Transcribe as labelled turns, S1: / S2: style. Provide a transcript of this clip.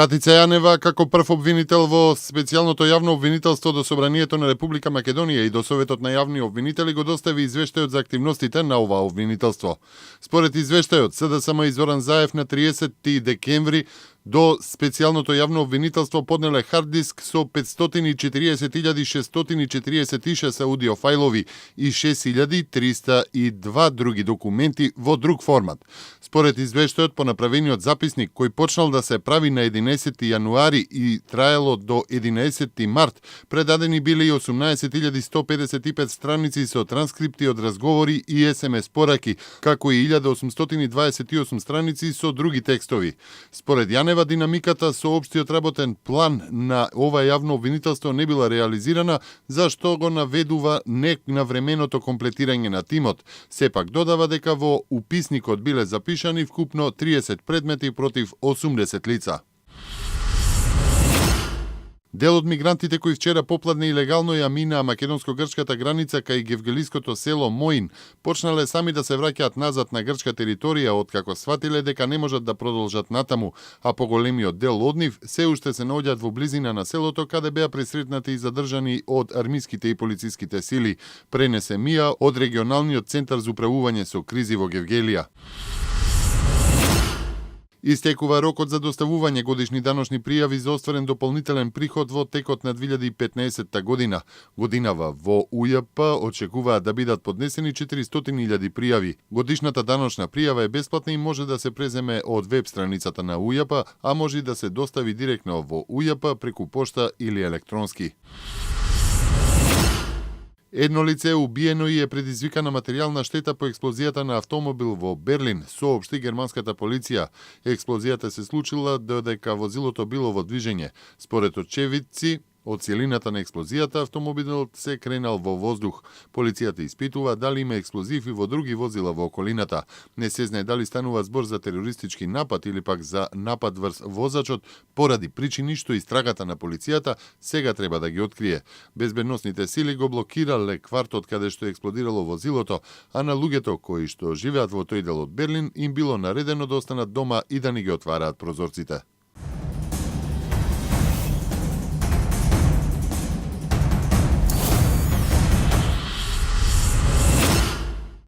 S1: Катица Јанева, како прв обвинител во специјалното јавно обвинителство до Собранието на Република Македонија и до Советот на јавни обвинители, го достави извештајот за активностите на ова обвинителство. Според извештајот, СДСМ и Зоран Заев на 30 декември до специјалното јавно обвинителство поднеле хард диск со 540.646 аудио фајлови и 6.302 други документи во друг формат. Според извештајот, по направениот записник, кој почнал да се прави на 11 јануари и траело до 11 март, предадени биле и 18.155 страници со транскрипти од разговори и СМС пораки, како и 1828 страници со други текстови. Според Јанева, динамиката со општиот работен план на ова јавно обвинителство не била реализирана, зашто го наведува не на временото комплетирање на тимот. Сепак додава дека во уписникот биле запишани вкупно 30 предмети против 80 лица. Дел од мигрантите кои вчера попладне илегално ја минаа македонско-грчката граница кај гевгелиското село Моин, почнале сами да се враќаат назад на грчка територија откако сватиле дека не можат да продолжат натаму, а поголемиот дел од нив се уште се наоѓаат во близина на селото каде беа пресретнати и задржани од армиските и полициските сили, пренесе Мија од регионалниот центар за управување со кризи во Гевгелија. Истекува рокот за доставување годишни даночни пријави за остварен дополнителен приход во текот на 2015 година. Годинава во УЈП очекуваат да бидат поднесени 400.000 пријави. Годишната даночна пријава е бесплатна и може да се преземе од веб страницата на УЈП, а може и да се достави директно во УЈП преку пошта или електронски. Едно лице убиено и е предизвикана материјална штета по експлозијата на автомобил во Берлин, соопшти германската полиција. Експлозијата се случила додека возилото било во движење. Според очевидци, од силината на експлозијата автомобилот се кренал во воздух. Полицијата испитува дали има експлозиви во други возила во околината. Не се знае дали станува збор за терористички напад или пак за напад врз возачот, поради причини што истрагата на полицијата сега треба да ги открие. Безбедносните сили го блокирале квартот каде што експлодирало возилото, а на луѓето кои што живеат во тој дел од Берлин им било наредено да останат дома и да не ги отвараат прозорците.